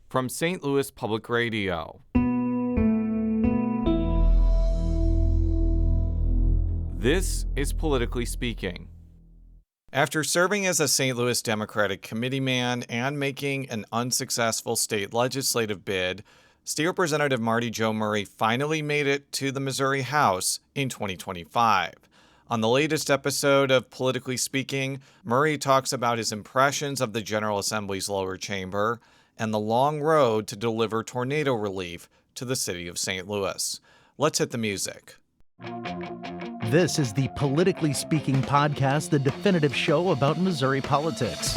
From St. Louis Public Radio. This is Politically Speaking. After serving as a St. Louis Democratic committeeman and making an unsuccessful state legislative bid, State Representative Marty Joe Murray finally made it to the Missouri House in 2025. On the latest episode of Politically Speaking, Murray talks about his impressions of the General Assembly's lower chamber and the long road to deliver tornado relief to the city of St. Louis. Let's hit the music. This is the Politically Speaking podcast, the definitive show about Missouri politics.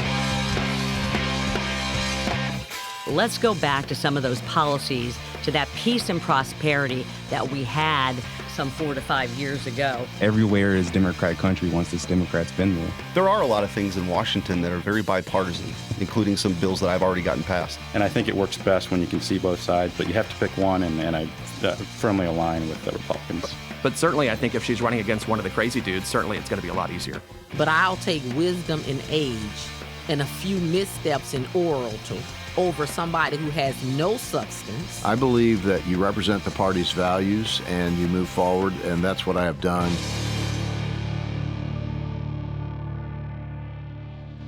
Let's go back to some of those policies, to that peace and prosperity that we had some 4 to 5 years ago. Everywhere is Democrat country once this Democrat's been there. There are a lot of things in Washington that are very bipartisan, including some bills that I've already gotten passed. And I think it works best when you can see both sides, but you have to pick one, and I firmly align with the Republicans. But certainly, I think if she's running against one of the crazy dudes, certainly it's going to be a lot easier. But I'll take wisdom in age and a few missteps in oral over somebody who has no substance. I believe that you represent the party's values and you move forward, and that's what I have done.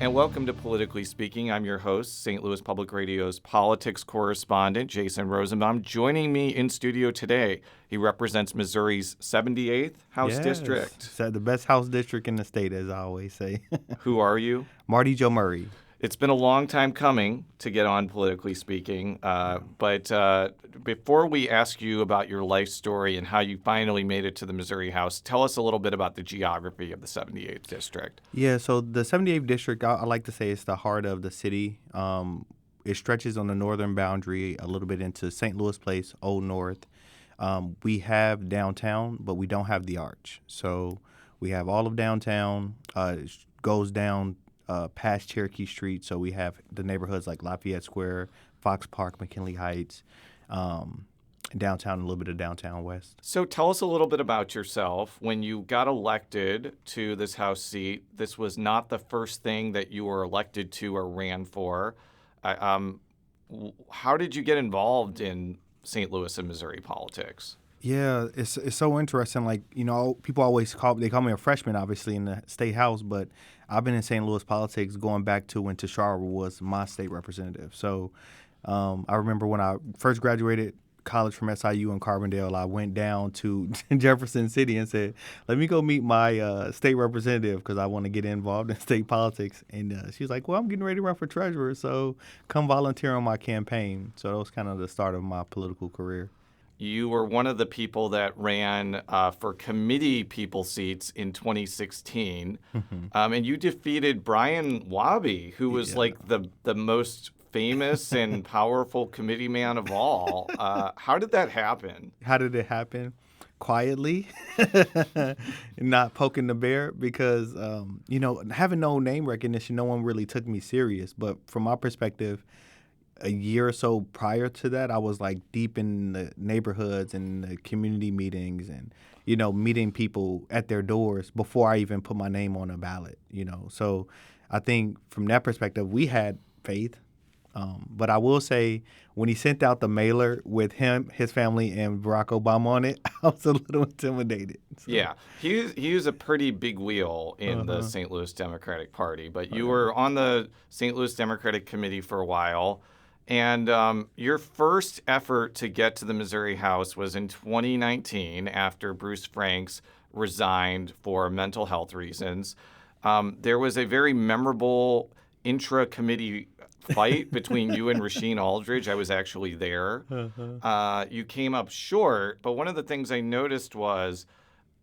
And welcome to Politically Speaking. I'm your host, St. Louis Public Radio's politics correspondent, Jason Rosenbaum. Joining me in studio today, he represents Missouri's 78th House District. It's the best House district in the state, as I always say. Who are you? Marty Joe Murray. It's been a long time coming to get on Politically Speaking, but before we ask you about your life story and how you finally made it to the Missouri House, tell us a little bit about the geography of the 78th District. Yeah, so the 78th District, I like to say it's the heart of the city. It stretches on the northern boundary a little bit into St. Louis Place, Old North. We have downtown, but we don't have the Arch. So we have all of downtown. It goes down past Cherokee Street, so we have the neighborhoods like Lafayette Square, Fox Park, McKinley Heights, downtown, a little bit of downtown west. So tell us a little bit about yourself. When you got elected to this House seat, this was not the first thing that you were elected to or ran for. How did you get involved in St. Louis and Missouri politics? Yeah, it's so interesting. Like, you know, people always call me a freshman, obviously, in the state house, but I've been in St. Louis politics going back to when Tashara was my state representative. So I remember when I first graduated college from SIU in Carbondale, I went down to Jefferson City and said, let me go meet my state representative because I want to get involved in state politics. And she was like, well, I'm getting ready to run for treasurer, so come volunteer on my campaign. So that was kind of the start of my political career. You were one of the people that ran for committee people seats in 2016, and you defeated Brian Wabi, who was like the most famous and powerful committee man of all. How did that happen? How did it happen? Quietly, not poking the bear, because, you know, having no name recognition, no one really took me serious. But from my perspective, a year or so prior to that, I was like deep in the neighborhoods and the community meetings and, you know, meeting people at their doors before I even put my name on a ballot, you know. So I think from that perspective, we had faith. But I will say when he sent out the mailer with him, his family, and Barack Obama on it, I was a little intimidated. So. Yeah, he was a pretty big wheel in the St. Louis Democratic Party. But you were on the St. Louis Democratic Committee for a while. And your first effort to get to the Missouri House was in 2019 after Bruce Franks resigned for mental health reasons. There was a very memorable intra-committee fight between you and Rasheen Aldridge. I was actually there. You came up short, but one of the things I noticed was,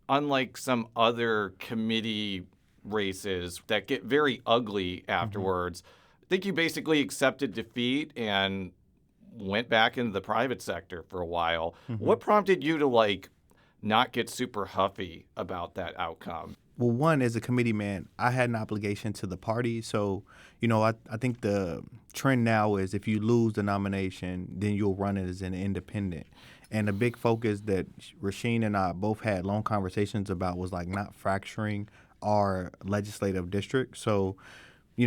unlike some other committee races that get very ugly afterwards, I think you basically accepted defeat and went back into the private sector for a while. What prompted you to, not get super huffy about that outcome? Well, one, as a committee man, I had an obligation to the party. So, you know, I think the trend now is if you lose the nomination, then you'll run it as an independent. And the big focus that Rasheen and I both had long conversations about was, not fracturing our legislative district. So,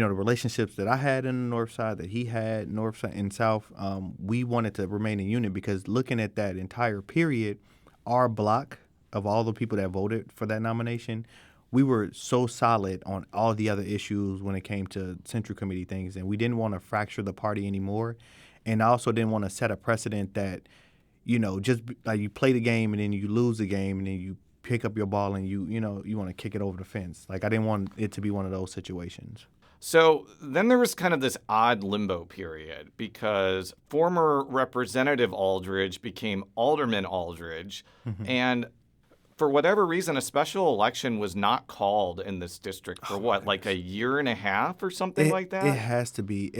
the relationships that I had in the North Side, that he had North Side and South, we wanted to remain in unity because looking at that entire period, our block of all the people that voted for that nomination, we were so solid on all the other issues when it came to Central Committee things, and we didn't want to fracture the party anymore. And I also didn't want to set a precedent that, just like you play the game and then you lose the game and then you pick up your ball and you want to kick it over the fence. Like I didn't want it to be one of those situations. So then there was kind of this odd limbo period because former Representative Aldridge became Alderman Aldridge, and for whatever reason, a special election was not called in this district for like a year and a half or something like that? It has to be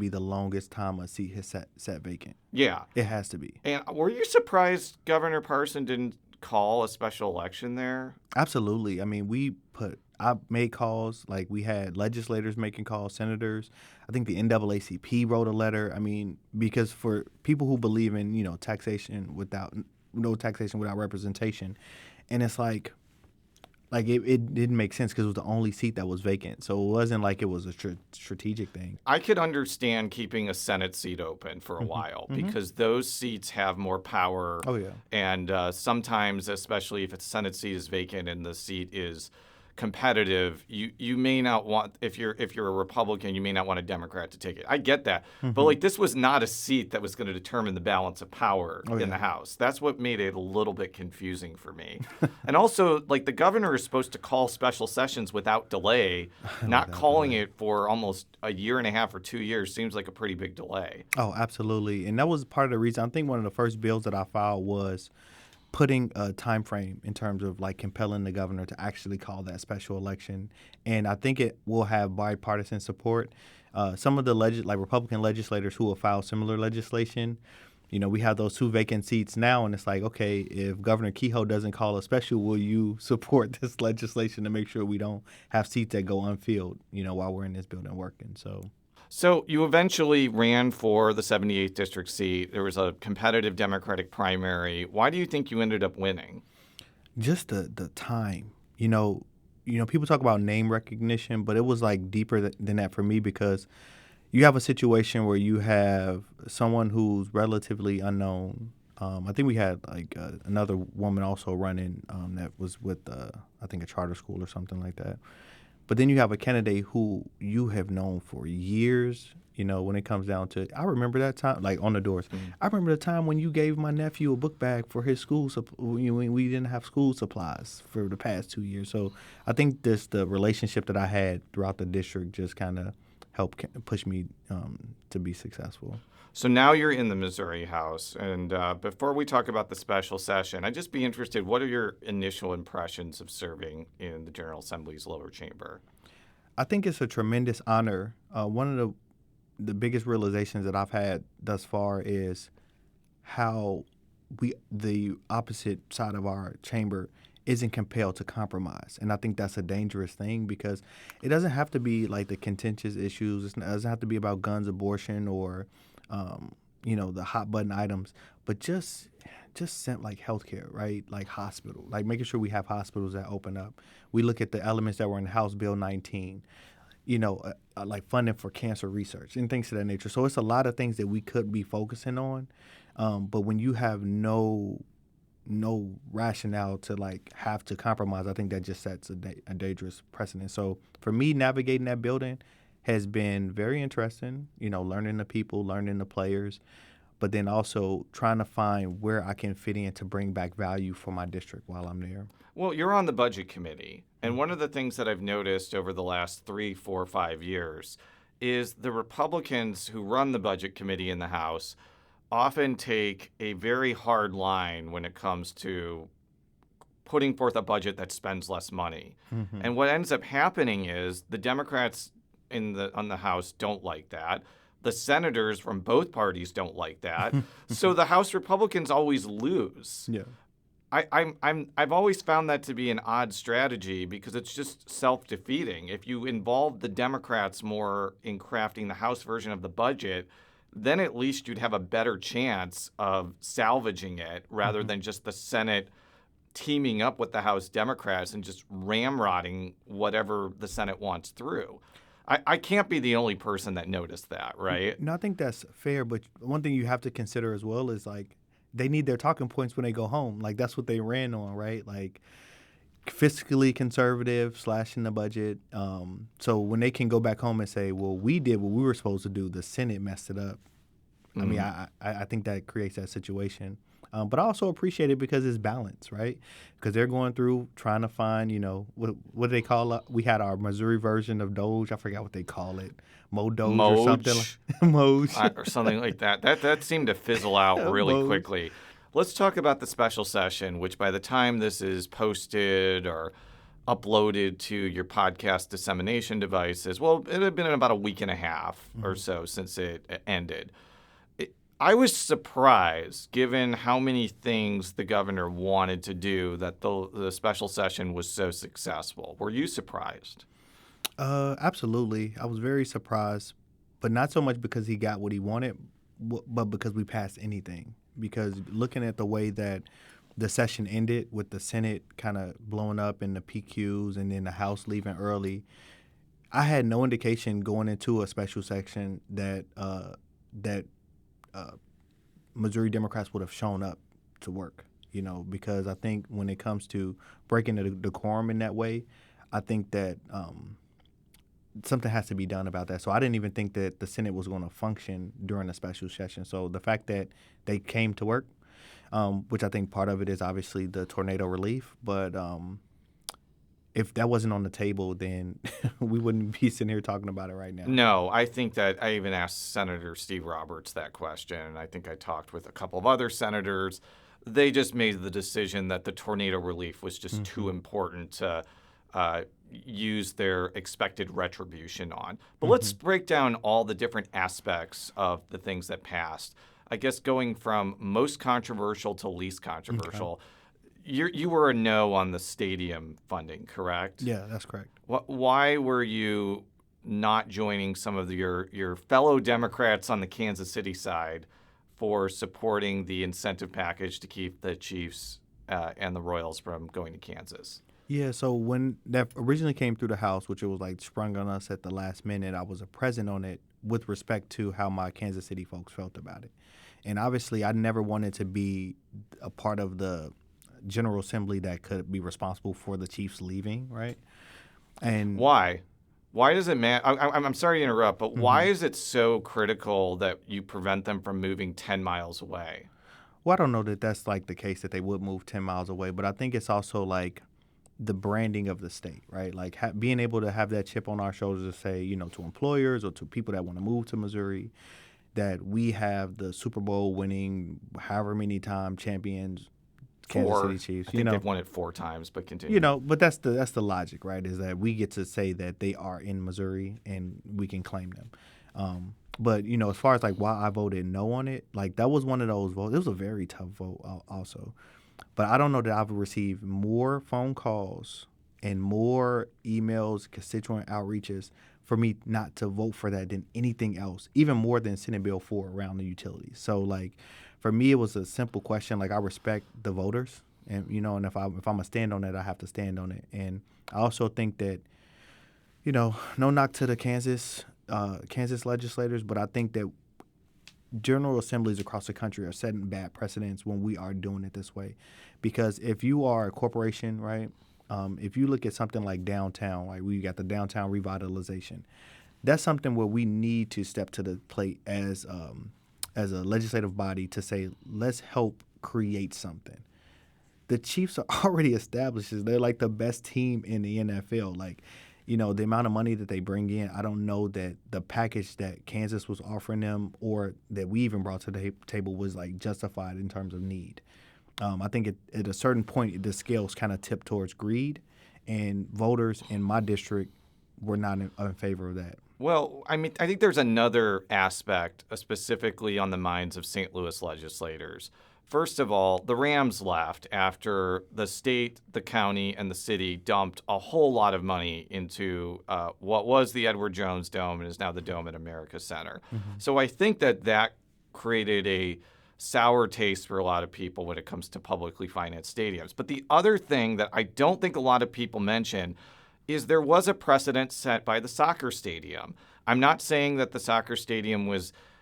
the longest time a seat has sat vacant. Yeah. It has to be. And were you surprised Governor Parson didn't call a special election there? Absolutely. I mean, I made calls, like we had legislators making calls, senators. I think the NAACP wrote a letter. I mean, because for people who believe in, taxation without representation, and it's like it didn't make sense because it was the only seat that was vacant. So it wasn't like it was a strategic thing. I could understand keeping a Senate seat open for a while because those seats have more power. Oh, yeah. And sometimes, especially if a Senate seat is vacant and the seat is competitive, you may not want, if you're a Republican, you may not want a Democrat to take it. I get that. But like this was not a seat that was going to determine the balance of power in the House. That's what made it a little bit confusing for me. And also, like the governor is supposed to call special sessions without delay. Not calling it for almost a year and a half or 2 years seems like a pretty big delay. Oh, absolutely. And that was part of the reason. I think one of the first bills that I filed was putting a time frame in terms of like compelling the governor to actually call that special election. And I think it will have bipartisan support. Some of the Republican legislators who will file similar legislation, we have those 2 vacant seats now, and it's like, okay, if Governor Kehoe doesn't call a special, will you support this legislation to make sure we don't have seats that go unfilled, while we're in this building working? So you eventually ran for the 78th district seat. There was a competitive Democratic primary. Why do you think you ended up winning? Just the time. People talk about name recognition, but it was like deeper than that for me because you have a situation where you have someone who's relatively unknown. I think we had another woman also running that was with I think a charter school or something like that. But then you have a candidate who you have known for years, when it comes down to, I remember that time, like on the doors. I remember the time when you gave my nephew a book bag for his school, when we didn't have school supplies for the past 2 years. So I think the relationship that I had throughout the district just kind of helped push me to be successful. So now you're in the Missouri House, and before we talk about the special session, I'd just be interested, what are your initial impressions of serving in the General Assembly's lower chamber? I think it's a tremendous honor. One of the biggest realizations that I've had thus far is how the opposite side of our chamber isn't compelled to compromise. And I think that's a dangerous thing because it doesn't have to be like the contentious issues. It doesn't have to be about guns, abortion, or the hot button items, but just like healthcare, right? Like hospital, like making sure we have hospitals that open up. We look at the elements that were in House Bill 19, like funding for cancer research and things of that nature. So it's a lot of things that we could be focusing on. But when you have no rationale to have to compromise, I think that just sets a dangerous precedent. So for me, navigating that building has been very interesting, learning the people, learning the players, but then also trying to find where I can fit in to bring back value for my district while I'm there. Well, you're on the Budget Committee, and one of the things that I've noticed over the last 3, 4, 5 years is the Republicans who run the Budget Committee in the House often take a very hard line when it comes to putting forth a budget that spends less money. And what ends up happening is the Democrats on the House don't like that. The senators from both parties don't like that. So the House Republicans always lose. Yeah. I've always found that to be an odd strategy because it's just self-defeating. If you involve the Democrats more in crafting the House version of the budget, then at least you'd have a better chance of salvaging it rather than just the Senate teaming up with the House Democrats and just ramrodding whatever the Senate wants through. I can't be the only person that noticed that, right? No, I think that's fair. But one thing you have to consider as well is like they need their talking points when they go home. Like that's what they ran on, right? Like fiscally conservative, slashing the budget. So when they can go back home and say, well, we did what we were supposed to do, the Senate messed it up. I mean, I think that creates that situation. But I also appreciate it because it's balance, right? Because they're going through trying to find, what do they call it? We had our Missouri version of Doge. I forgot what they call it. Mo-Doge or something. Moge. Or something like that. That seemed to fizzle out really quickly. Let's talk about the special session, which by the time this is posted or uploaded to your podcast dissemination devices, well, it had been about a week and a half or so since it ended. I was surprised, given how many things the governor wanted to do, that the special session was so successful. Were you surprised? Absolutely. I was very surprised, but not so much because he got what he wanted, but because we passed anything. Because looking at the way that the session ended with the Senate kind of blowing up and the PQs and then the House leaving early, I had no indication going into a special session that Missouri Democrats would have shown up to work, because I think when it comes to breaking the decorum in that way, I think that something has to be done about that. So I didn't even think that the Senate was going to function during the special session. So the fact that they came to work, which I think part of it is obviously the tornado relief, but if that wasn't on the table, then we wouldn't be sitting here talking about it right now. No, I think that I even asked Senator Steve Roberts that question, and I think I talked with a couple of other senators. They just made the decision that the tornado relief was just too important to use their expected retribution on. But let's break down all the different aspects of the things that passed. I guess going from most controversial to least controversial. Okay. You were a no on the stadium funding, correct? Yeah, that's correct. Why were you not joining some of your fellow Democrats on the Kansas City side for supporting the incentive package to keep the Chiefs and the Royals from going to Kansas? Yeah, so when that originally came through the House, which it was like sprung on us at the last minute, I was present on it with respect to how my Kansas City folks felt about it. And obviously, I never wanted to be a part of the General Assembly that could be responsible for the Chiefs leaving, right? And why? Why does it matter? I'm sorry to interrupt, but why is it so critical that you prevent them from moving 10 miles away? Well, I don't know that that's like the case that they would move 10 miles away, but I think it's also like the branding of the state, right? Like being able to have that chip on our shoulders to say, to employers or to people that want to move to Missouri, that we have the Super Bowl winning, however many time champions, Kansas City Chiefs. I think they've won it 4 times, but continue. But that's the logic, right? Is that we get to say that they are in Missouri and we can claim them. But as far as like why I voted no on it, like that was one of those votes. It was a very tough vote, also. But I don't know that I've received more phone calls and more emails, constituent outreaches for me not to vote for that than anything else, even more than Senate Bill 4 around the utilities. So like. For me, it was a simple question. Like I respect the voters, and and if I'm gonna stand on it, I have to stand on it. And I also think that, no knock to the Kansas legislators, but I think that general assemblies across the country are setting bad precedents when we are doing it this way, because if you are a corporation, right? If you look at something like downtown, like we got the downtown revitalization, that's something where we need to step to the plate as a legislative body to say, let's help create something. The Chiefs are already established. They're like the best team in the NFL. Like, the amount of money that they bring in, I don't know that the package that Kansas was offering them or that we even brought to the table was like justified in terms of need. I think at a certain point, the scales kind of tip towards greed, and voters in my district were not in favor of that. Well, I think there's another aspect, specifically on the minds of St. Louis legislators. First of all, the Rams left after the state, the county, and the city dumped a whole lot of money into what was the Edward Jones Dome and is now the Dome at America Center. So I think that created a sour taste for a lot of people when it comes to publicly financed stadiums. But the other thing that I don't think a lot of people mention is there was a precedent set by the soccer stadium. I'm not saying that the soccer stadium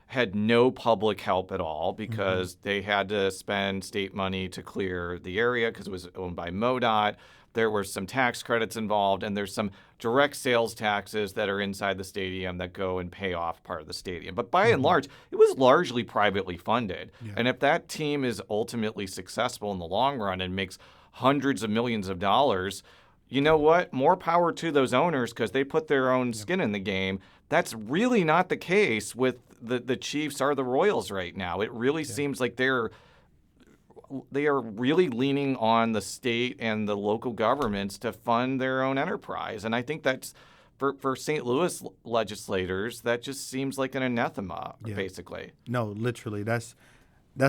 had no public help at all because they had to spend state money to clear the area because it was owned by MoDOT. There were some tax credits involved, and there's some direct sales taxes that are inside the stadium that go and pay off part of the stadium. But by and large, it was largely privately funded. Yeah. And if that team is ultimately successful in the long run and makes hundreds of millions of dollars, you know what? More power to those owners because they put their own skin in the game. That's really not the case with the Chiefs or the Royals right now. It really seems like they are really leaning on the state and the local governments to fund their own enterprise. And I think that's, for St. Louis legislators, that just seems like an anathema, basically. No, literally. That's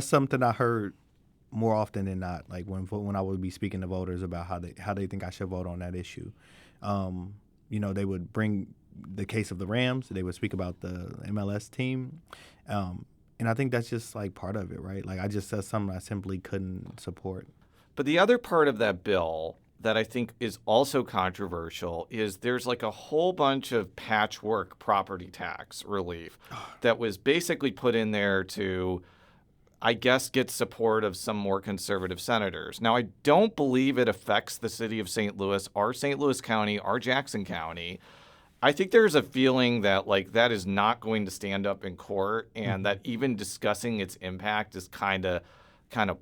something I heard more often than not, like when I would be speaking to voters about how they think I should vote on that issue. They would bring the case of the Rams. They would speak about the MLS team. And I think that's just like part of it, right? Like that's something I simply couldn't support. But the other part of that bill that I think is also controversial is there's like a whole bunch of patchwork property tax relief that was basically put in there to, I guess, get support of some more conservative senators. Now, I don't believe it affects the city of St. Louis or St. Louis County or Jackson County. I think there's a feeling that that is not going to stand up in court, and that even discussing its impact is kind of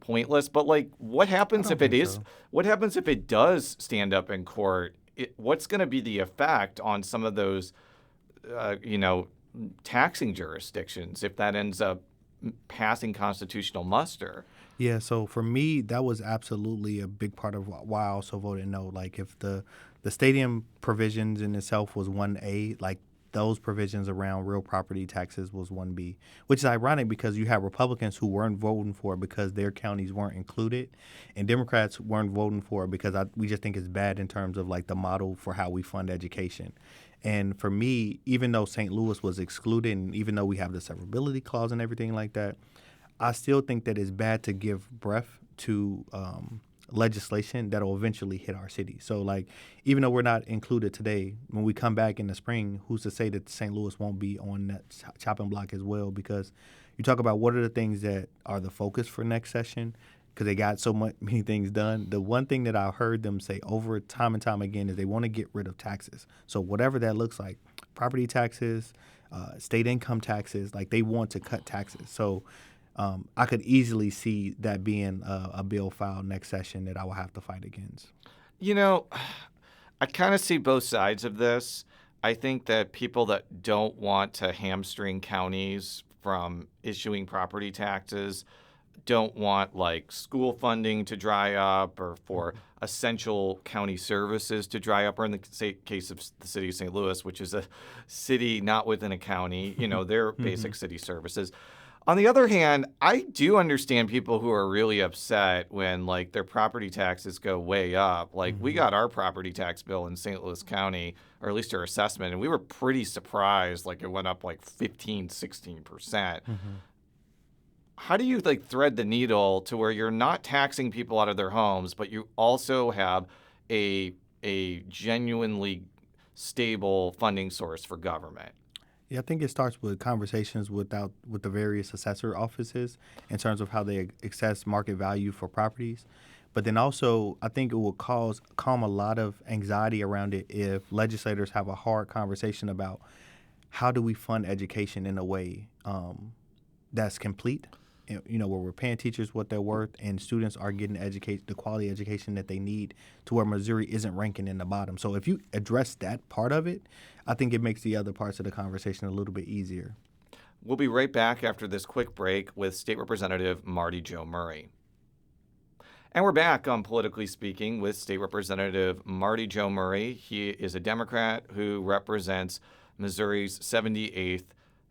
pointless. But what happens if it is? So. What happens if it does stand up in court? What's going to be the effect on some of those, taxing jurisdictions if that ends up passing constitutional muster? Yeah. So for me, that was absolutely a big part of why I also voted no. Like if the stadium provisions in itself was 1A, like those provisions around real property taxes was 1B, which is ironic because you have Republicans who weren't voting for it because their counties weren't included, and Democrats weren't voting for it because we just think it's bad in terms of the model for how we fund education. And for me, even though St. Louis was excluded, and even though we have the severability clause and everything like that, I still think that it's bad to give breath to legislation that will eventually hit our city. So even though we're not included today, when we come back in the spring, who's to say that St. Louis won't be on that chopping block as well? Because you talk about what are the things that are the focus for next session, because they got so many things done. The one thing that I heard them say over time and time again is they want to get rid of taxes. So whatever that looks like, property taxes, state income taxes, they want to cut taxes. So I could easily see that being a bill filed next session that I will have to fight against. I kind of see both sides of this. I think that people that don't want to hamstring counties from issuing property taxes don't want school funding to dry up or for essential county services to dry up, or in the case of the city of St. Louis, which is a city not within a county, their basic city services. On the other hand, I do understand people who are really upset when their property taxes go way up. We got our property tax bill in St. Louis County, or at least our assessment, and we were pretty surprised. It went up 15, 16%. How do you thread the needle to where you're not taxing people out of their homes, but you also have a genuinely stable funding source for government? Yeah, I think it starts with conversations with the various assessor offices in terms of how they assess market value for properties. But then also, I think it will calm a lot of anxiety around it if legislators have a hard conversation about how do we fund education in a way that's complete, where we're paying teachers what they're worth and students are getting the quality education that they need, to where Missouri isn't ranking in the bottom. So if you address that part of it, I think it makes the other parts of the conversation a little bit easier. We'll be right back after this quick break with State Representative Marty Joe Murray. And we're back on Politically Speaking with State Representative Marty Joe Murray. He is a Democrat who represents Missouri's 78th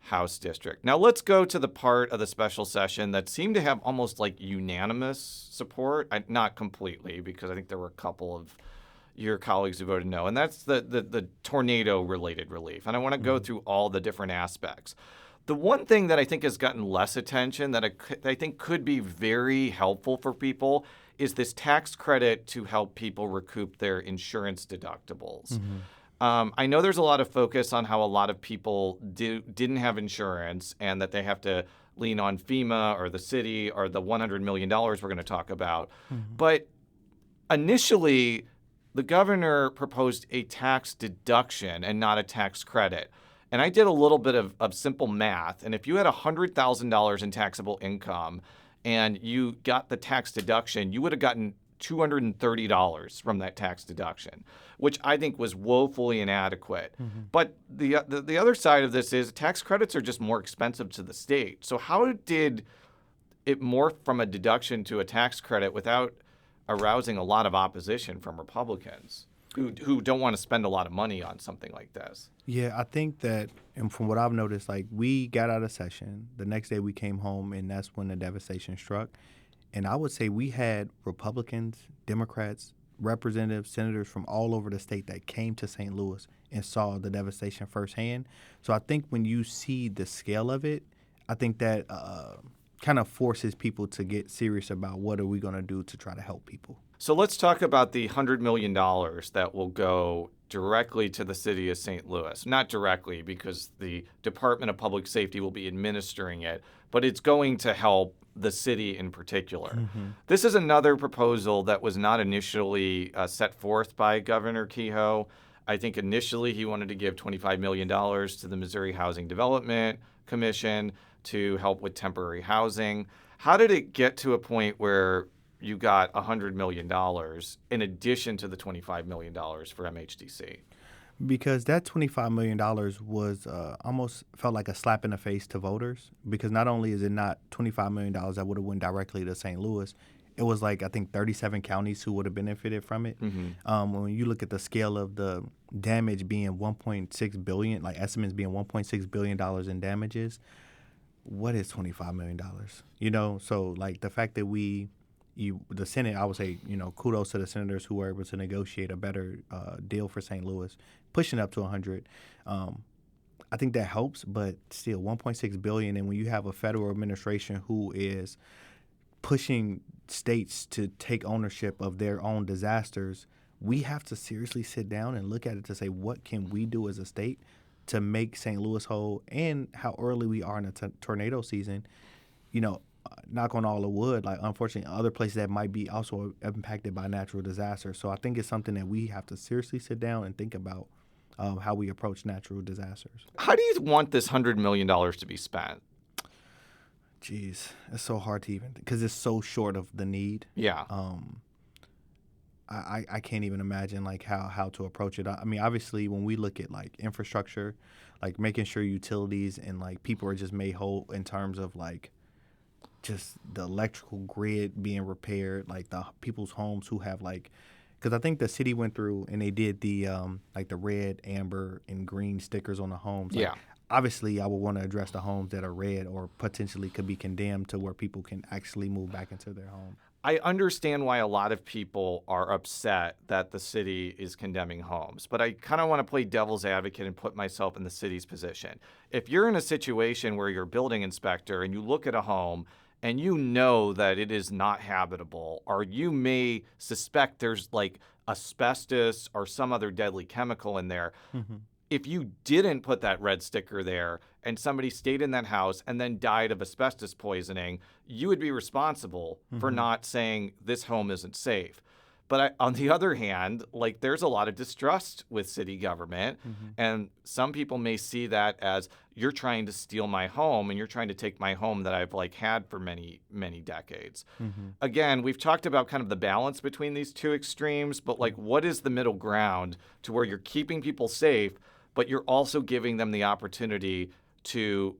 House District. Now let's go to the part of the special session that seemed to have almost unanimous support. Not completely, because I think there were a couple of your colleagues who voted no, and that's the tornado-related relief. And I want to go through all the different aspects. The one thing that I think has gotten less attention that I think could be very helpful for people is this tax credit to help people recoup their insurance deductibles. I know there's a lot of focus on how a lot of people didn't have insurance and that they have to lean on FEMA or the city or the $100 million we're going to talk about. But initially, the governor proposed a tax deduction and not a tax credit. And I did a little bit of simple math. And if you had $100,000 in taxable income and you got the tax deduction, you would have gotten $230 from that tax deduction, which I think was woefully inadequate. But the other side of this is tax credits are just more expensive to the state. So how did it morph from a deduction to a tax credit without arousing a lot of opposition from Republicans who don't want to spend a lot of money on something like this? Yeah, I think that, and from what I've noticed, like we got out of session. The next day we came home, and that's when the devastation struck. And I would say we had Republicans, Democrats, representatives, senators from all over the state that came to St. Louis and saw the devastation firsthand. So I think when you see the scale of it, I think that kind of forces people to get serious about what are we going to do to try to help people. So let's talk about the $100 million that will go directly to the city of St. Louis. Not directly, because the Department of Public Safety will be administering it, but it's going to help the city in particular. This is another proposal that was not initially set forth by Governor Kehoe. I think initially he wanted to give $25 million to the Missouri Housing Development Commission to help with temporary housing. How did it get to a point where you got $100 million in addition to the $25 million for MHDC? Because that $25 million was almost felt like a slap in the face to voters, because not only is it not $25 million that would have went directly to St. Louis, it was like, I think, 37 counties who would have benefited from it. When you look at the scale of the damage being $1.6 billion, like estimates being $1.6 billion in damages, what is $25 million? You know, so like the fact that the Senate, I would say, you know, kudos to the senators who were able to negotiate a better deal for St. Louis, pushing up to 100. I think that helps, but still, $1.6 billion, and when you have a federal administration who is pushing states to take ownership of their own disasters, we have to seriously sit down and look at it to say, what can we do as a state to make St. Louis whole, and how early we are in the tornado season. You know, knock on all the wood, like unfortunately other places that might be also impacted by natural disasters. So I think it's something that we have to seriously sit down and think about how we approach natural disasters. How do you want this $100 million to be spent? Jeez, it's so hard to even, because it's so short of the need. Yeah. I can't even imagine like how to approach it. I mean, obviously, when we look at like infrastructure, like making sure utilities and like people are just made whole in terms of like just the electrical grid being repaired, like the people's homes who have like, because I think the city went through and they did the like the red, amber, and green stickers on the homes. Like, yeah. Obviously, I would want to address the homes that are red or potentially could be condemned to where people can actually move back into their home. I understand why a lot of people are upset that the city is condemning homes, but I kind of want to play devil's advocate and put myself in the city's position. If you're in a situation where you're a building inspector and you look at a home and you know that it is not habitable, or you may suspect there's like asbestos or some other deadly chemical in there, if you didn't put that red sticker there and somebody stayed in that house and then died of asbestos poisoning, you would be responsible for not saying this home isn't safe. But on the other hand, like there's a lot of distrust with city government, and some people may see that as you're trying to steal my home and you're trying to take my home that I've like had for many, many decades. Again, we've talked about kind of the balance between these two extremes, but like what is the middle ground to where you're keeping people safe, but you're also giving them the opportunity to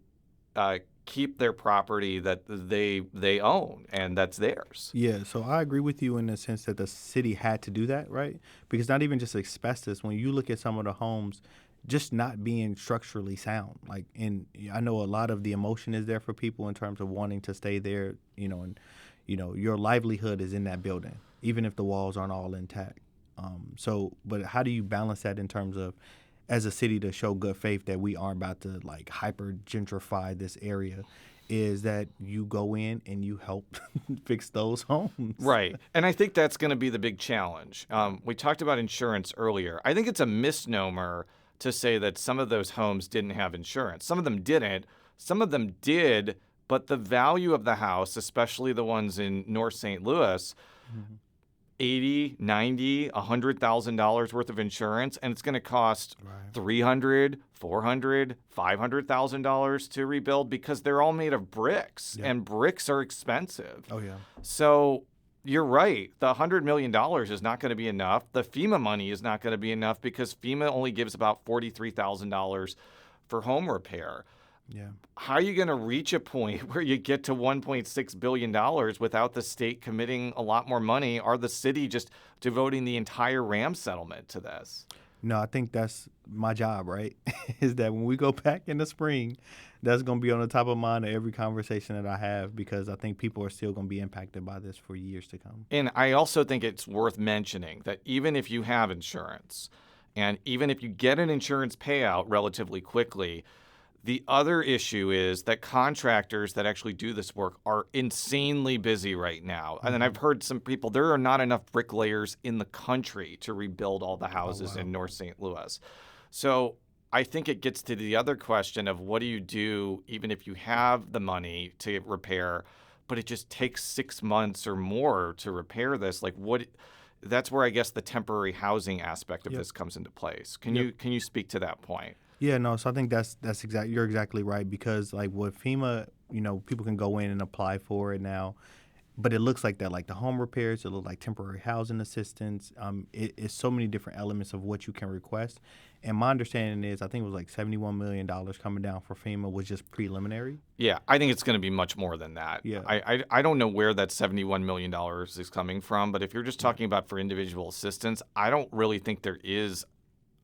keep their property that they own and that's theirs. Yeah, so I agree with you in the sense that the city had to do that, right? Because not even just asbestos, when you look at some of the homes just not being structurally sound, like, and I know a lot of the emotion is there for people in terms of wanting to stay there, you know, and you know your livelihood is in that building, even if the walls aren't all intact. But how do you balance that in terms of as a city to show good faith that we aren't about to like hyper gentrify this area is that you go in and you help fix those homes. Right. And I think that's going to be the big challenge. We talked about insurance earlier. I think it's a misnomer to say that some of those homes didn't have insurance. Some of them didn't. Some of them did, but the value of the house, especially the ones in North St. Louis, $80,000, $90,000, $100,000 worth of insurance, and it's going to cost $300,000, $400,000, $500,000 to rebuild because they're all made of bricks, and bricks are expensive. Oh, yeah. So you're right. The $100 million is not going to be enough. The FEMA money is not going to be enough because FEMA only gives about $43,000 for home repair. Yeah. How are you going to reach a point where you get to $1.6 billion without the state committing a lot more money or the city just devoting the entire RAM settlement to this? No, I think that's my job, right? Is that when we go back in the spring, that's going to be on the top of mind of every conversation that I have because I think people are still going to be impacted by this for years to come. And I also think it's worth mentioning that even if you have insurance and even if you get an insurance payout relatively quickly, the other issue is that contractors that actually do this work are insanely busy right now. And then I've heard some people, there are not enough bricklayers in the country to rebuild all the houses in North St. Louis. So I think it gets to the other question of what do you do even if you have the money to repair, but it just takes 6 months or more to repair this? Like what? That's where I guess the temporary housing aspect of this comes into place. Can you speak to that point? Yeah, no. So I think that's exactly, you're exactly right because like with FEMA, people can go in and apply for it now, but it looks like that, like the home repairs, it looks like temporary housing assistance. It's so many different elements of what you can request. And my understanding is, I think it was like $71 million coming down for FEMA was just preliminary. Yeah, I think it's going to be much more than that. Yeah. I don't know where that $71 million is coming from, but if you're just talking about for individual assistance, I don't really think there is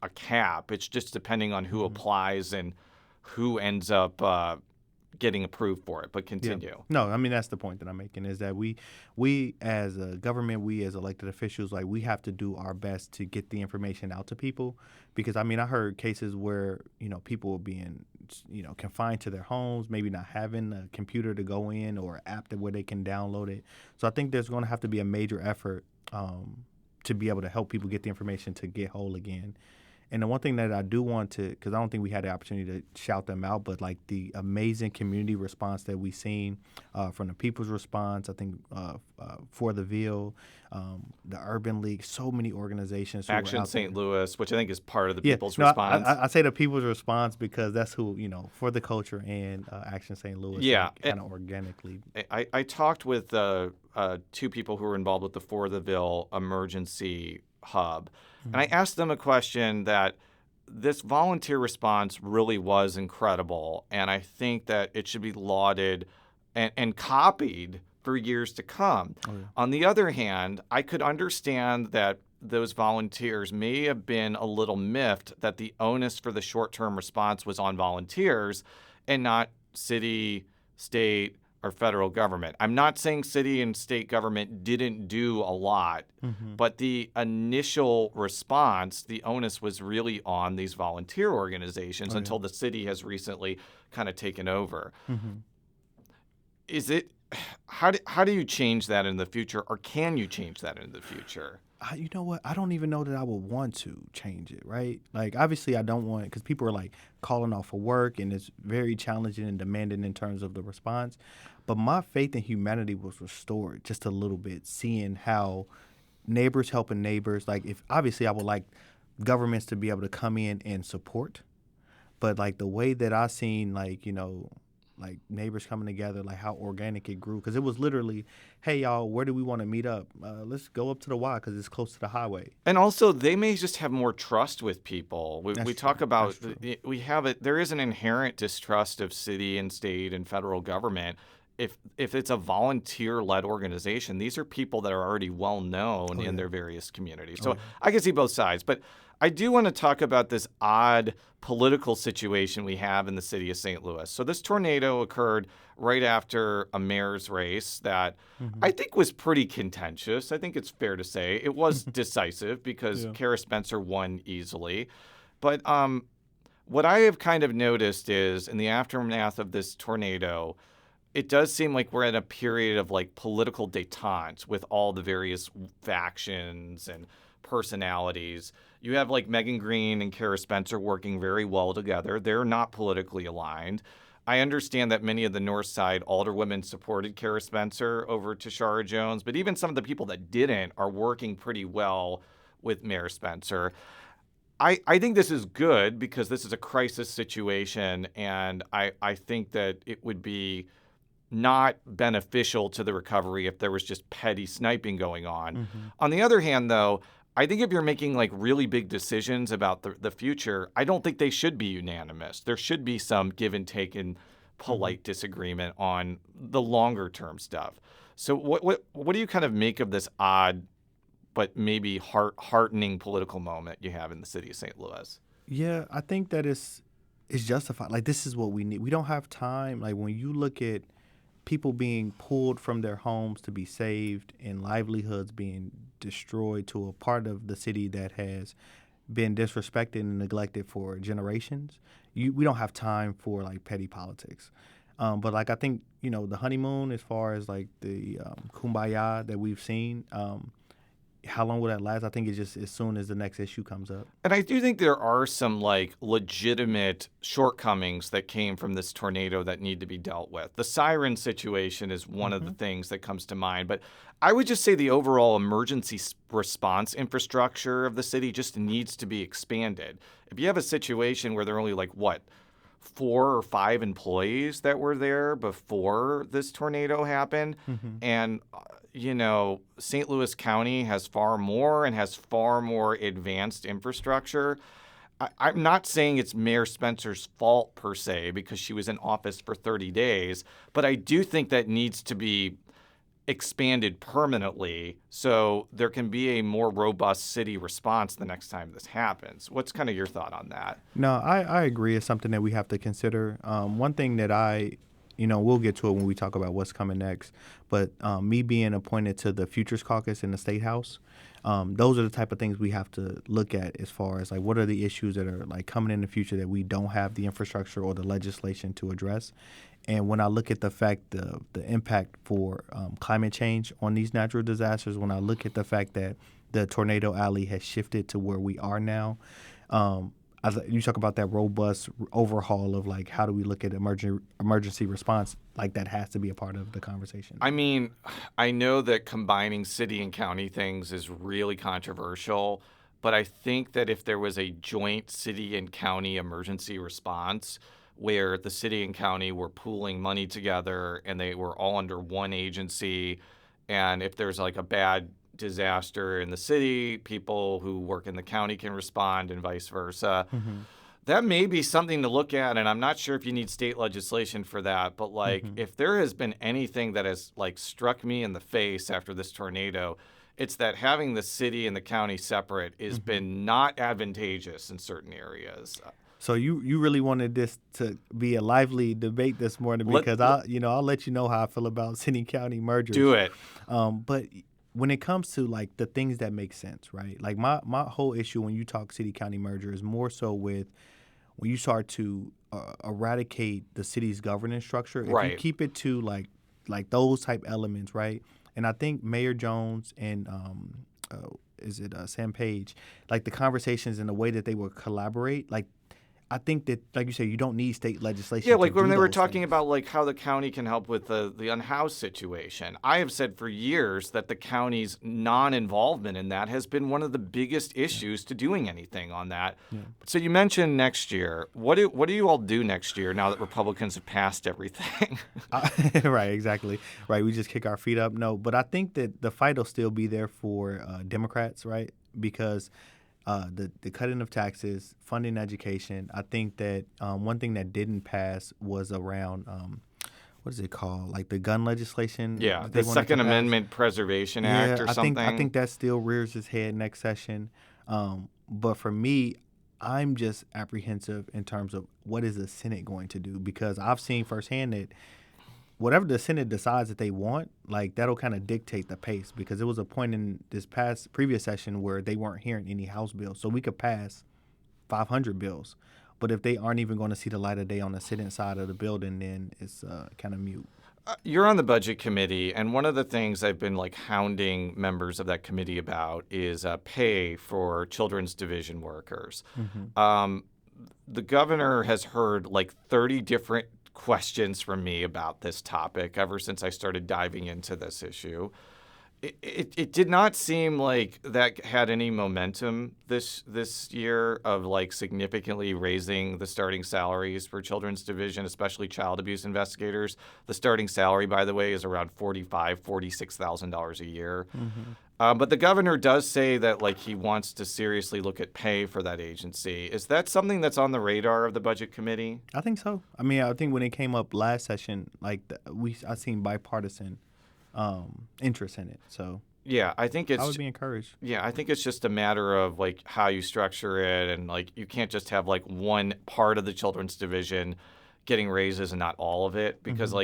a cap. It's just depending on who applies and who ends up getting approved for it. But continue. Yeah. No, I mean, that's the point that I'm making is that we as a government, we as elected officials, like we have to do our best to get the information out to people because, I mean, I heard cases where, people were being, confined to their homes, maybe not having a computer to go in or an app where they can download it. So I think there's going to have to be a major effort to be able to help people get the information to get whole again. And the one thing that I do want to, because I don't think we had the opportunity to shout them out, but like the amazing community response that we've seen from the People's Response, I think For the Ville, the Urban League, so many organizations. Action St. Louis, which I think is part of the People's Response. I say the People's Response because that's who, For the Culture and Action St. Louis. Yeah. Kind of organically. I talked with two people who were involved with the For the Ville emergency hub. And I asked them a question that this volunteer response really was incredible. And I think that it should be lauded and copied for years to come. Oh, yeah. On the other hand, I could understand that those volunteers may have been a little miffed that the onus for the short-term response was on volunteers and not city, state, or federal government. I'm not saying city and state government didn't do a lot, but the initial response, the onus was really on these volunteer organizations until the city has recently kind of taken over. Is it how do you change that in the future, or can you change that in the future? You know what? I don't even know that I would want to change it, right? Like, obviously, I don't want it because people are, like, calling off for work, and it's very challenging and demanding in terms of the response. But my faith in humanity was restored just a little bit, seeing how neighbors helping neighbors. Like, obviously, I would like governments to be able to come in and support. But, like, the way that I seen, like, like neighbors coming together, like how organic it grew. Because it was literally, hey, y'all, where do we want to meet up? Let's go up to the Y because it's close to the highway. And also, they may just have more trust with people. We talk about, we have it, there is an inherent distrust of city and state and federal government. If it's a volunteer-led organization, these are people that are already well-known in their various communities. So I can see both sides. But I do want to talk about this odd political situation we have in the city of St. Louis. So this tornado occurred right after a mayor's race that I think was pretty contentious. I think it's fair to say. It was decisive because Kara Spencer won easily. But what I have kind of noticed is in the aftermath of this tornado, it does seem like we're in a period of like political détente with all the various factions and personalities. You have like Megan Green and Kara Spencer working very well together. They're not politically aligned. I understand that many of the North Side alderwomen supported Kara Spencer over Tashara Jones, but even some of the people that didn't are working pretty well with Mayor Spencer. I think this is good because this is a crisis situation, and I think that it would be not beneficial to the recovery if there was just petty sniping going on. Mm-hmm. On the other hand, though, I think if you're making like really big decisions about the future, I don't think they should be unanimous. There should be some give and take and polite disagreement on the longer term stuff. So what do you kind of make of this odd but maybe heartening political moment you have in the city of St. Louis? Yeah, I think that it's justified. Like, this is what we need. We don't have time. Like, when you look at people being pulled from their homes to be saved and livelihoods being destroyed to a part of the city that has been disrespected and neglected for generations, we don't have time for like petty politics. But like, I think, the honeymoon, as far as like the kumbaya that we've seen, how long will that last? I think it's just as soon as the next issue comes up. And I do think there are some like legitimate shortcomings that came from this tornado that need to be dealt with. The siren situation is one of the things that comes to mind. But I would just say the overall emergency response infrastructure of the city just needs to be expanded. If you have a situation where there are only 4 or 5 employees that were there before this tornado happened, and St. Louis County has far more and has far more advanced infrastructure. I'm not saying it's Mayor Spencer's fault per se because she was in office for 30 days, but I do think that needs to be expanded permanently so there can be a more robust city response the next time this happens. What's kind of your thought on that? No, I agree. It's something that we have to consider. One thing that we'll get to it when we talk about what's coming next, but me being appointed to the Futures Caucus in the State House, those are the type of things we have to look at as far as like what are the issues that are like coming in the future that we don't have the infrastructure or the legislation to address. And when I look at the fact the impact for climate change on these natural disasters, when I look at the fact that the tornado alley has shifted to where we are now, you talk about that robust overhaul of like how do we look at emergency response, like that has to be a part of the conversation. I mean, I know that combining city and county things is really controversial, but I think that if there was a joint city and county emergency response where the city and county were pooling money together and they were all under one agency, and if there's like a bad disaster in the city, people who work in the county can respond and vice versa. That may be something to look at, and I'm not sure if you need state legislation for that, but if there has been anything that has like struck me in the face after this tornado, it's that having the city and the county separate has been not advantageous in certain areas. So you really wanted this to be a lively debate this morning because I'll let you know how I feel about city-county mergers. Do it. But when it comes to like the things that make sense, right? Like my whole issue when you talk city-county merger is more so with when you start to eradicate the city's governance structure. If you keep it to like those type elements, right? And I think Mayor Jones and Sam Page, like the conversations and the way that they would collaborate, like I think that, like you say, you don't need state legislation. Yeah, like when they were talking about like how the county can help with the unhoused situation. I have said for years that the county's non-involvement in that has been one of the biggest issues to doing anything on that. Yeah. So you mentioned next year. What do you all do next year now that Republicans have passed everything? Right, exactly. Right, we just kick our feet up. No, but I think that the fight will still be there for Democrats, right? Because the cutting of taxes, funding education. I think that one thing that didn't pass was around what is it called? Like the gun legislation. Yeah, the Second Amendment Preservation Act or something. I think that still rears its head next session. But for me, I'm just apprehensive in terms of what is the Senate going to do, because I've seen firsthand that whatever the Senate decides that they want, like that'll kind of dictate the pace, because there was a point in this previous session where they weren't hearing any House bills. So we could pass 500 bills. But if they aren't even going to see the light of day on the sit-in side of the building, then it's kind of mute. You're on the budget committee, and one of the things I've been hounding members of that committee about is pay for children's division workers. The governor has heard 30 different questions from me about this topic ever since I started diving into this issue. It did not seem like that had any momentum this year of significantly raising the starting salaries for children's division, especially child abuse investigators. The starting salary, by the way, is around $46,000 a year. But the governor does say that he wants to seriously look at pay for that agency. Is that something that's on the radar of the budget committee? I think so. I mean, I think when it came up last session, I seen bipartisan interest in it. So yeah, I think I would be encouraged. Yeah, I think it's just a matter of how you structure it, and you can't just have one part of the children's division getting raises and not all of it, because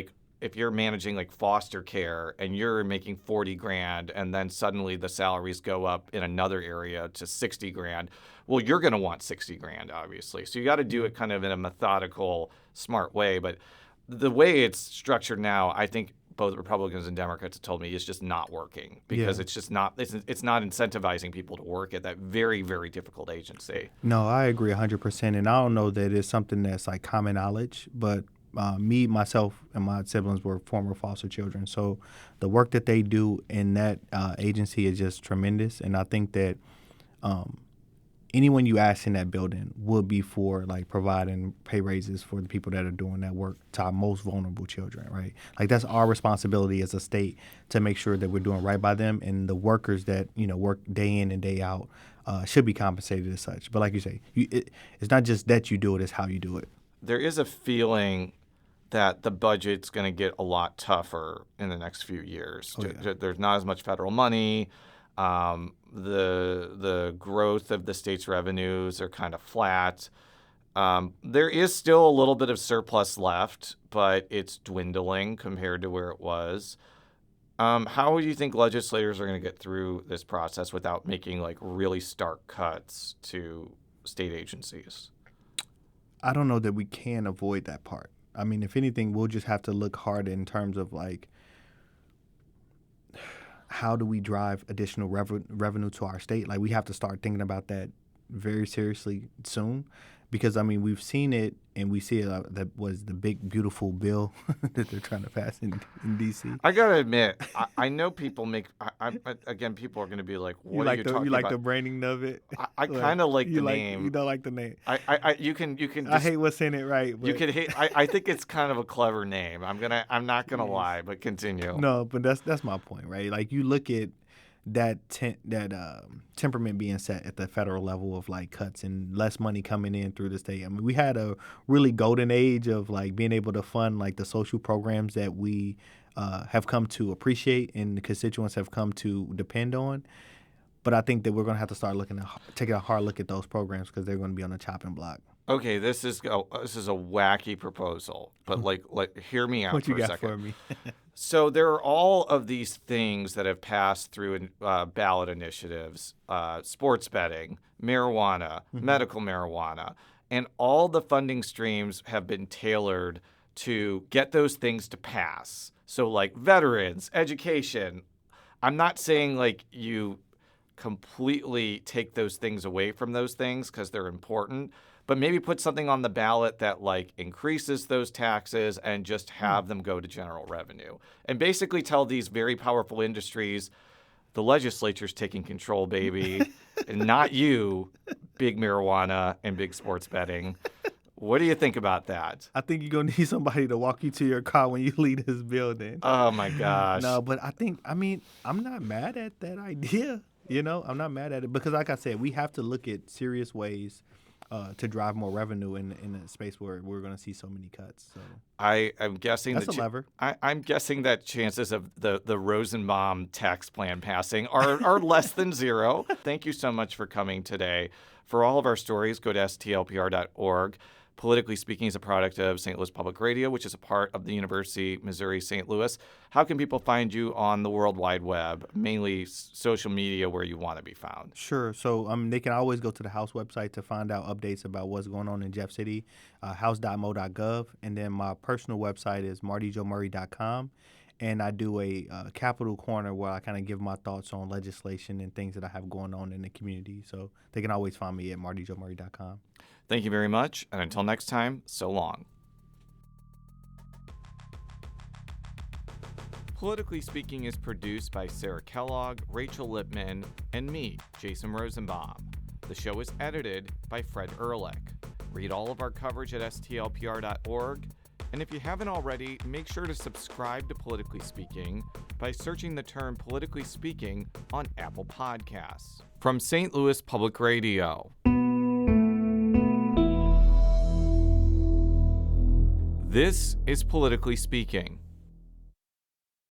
if you're managing foster care and you're making $40,000 and then suddenly the salaries go up in another area to $60,000, well, you're going to want $60,000 obviously. So you got to do it kind of in a methodical, smart way. But the way it's structured now, I think both Republicans and Democrats have told me it's just not working, because it's just not it's not incentivizing people to work at that very, very difficult agency. No, I agree 100%. And I don't know that it's something that's common knowledge, but me, myself, and my siblings were former foster children. So the work that they do in that agency is just tremendous. And I think that anyone you ask in that building would be for providing pay raises for the people that are doing that work to our most vulnerable children, right? That's our responsibility as a state to make sure that we're doing right by them, and the workers that work day in and day out should be compensated as such. But like you say, it's not just that you do it; it's how you do it. There is a feeling that the budget's going to get a lot tougher in the next few years. Oh, yeah. There's not as much federal money. The growth of the state's revenues are kind of flat. There is still a little bit of surplus left, but it's dwindling compared to where it was. How do you think legislators are going to get through this process without making really stark cuts to state agencies? I don't know that we can avoid that part. I mean, if anything, we'll just have to look hard in terms of how do we drive additional revenue to our state? We have to start thinking about that very seriously soon, because we've seen it, and we see it. That was the big beautiful bill that they're trying to pass in D.C. I gotta admit, I know people make. Again, people are gonna be like, "What are you talking about?" You like the branding of it? I kind of like the name. You don't like the name? You can. Just, I hate what's in it, right? You can hate. I think it's kind of a clever name. I'm not gonna lie, but continue. No, but that's my point, right? You look at that temperament being set at the federal level of cuts and less money coming in through the state. We had a really golden age of being able to fund the social programs that we have come to appreciate and the constituents have come to depend on. But I think that we're going to have to start taking a hard look at those programs, because they're going to be on the chopping block. Okay, this is a wacky proposal, but hear me out what for you a got second. For me? So there are all of these things that have passed through ballot initiatives: sports betting, marijuana, medical marijuana, and all the funding streams have been tailored to get those things to pass. So veterans, education. I'm not saying you completely take those things away from those things, because they're important, but maybe put something on the ballot that increases those taxes and just have them go to general revenue, and basically tell these very powerful industries, the legislature's taking control, baby, and not you, big marijuana and big sports betting. What do you think about that? I think you're going to need somebody to walk you to your car when you leave this building. Oh, my gosh. No, but I'm not mad at that idea. I'm not mad at it, because like I said, we have to look at serious ways to drive more revenue in a space where we're going to see so many cuts. So I'm guessing that's a lever. I'm guessing that chances of the Rosenbaum tax plan passing are less than zero. Thank you so much for coming today. For all of our stories, go to STLPR.org. Politically Speaking is a product of St. Louis Public Radio, which is a part of the University of Missouri St. Louis. How can people find you on the World Wide Web, mainly social media where you want to be found? Sure. So they can always go to the House website to find out updates about what's going on in Jeff City, house.mo.gov. And then my personal website is martyjoemurray.com. And I do a Capitol Corner where I kind of give my thoughts on legislation and things that I have going on in the community. So they can always find me at martyjoemurray.com. Thank you very much. And until next time, so long. Politically Speaking is produced by Sarah Kellogg, Rachel Lippman, and me, Jason Rosenbaum. The show is edited by Fred Ehrlich. Read all of our coverage at STLPR.org. And if you haven't already, make sure to subscribe to Politically Speaking by searching the term Politically Speaking on Apple Podcasts. From St. Louis Public Radio. This is Politically Speaking.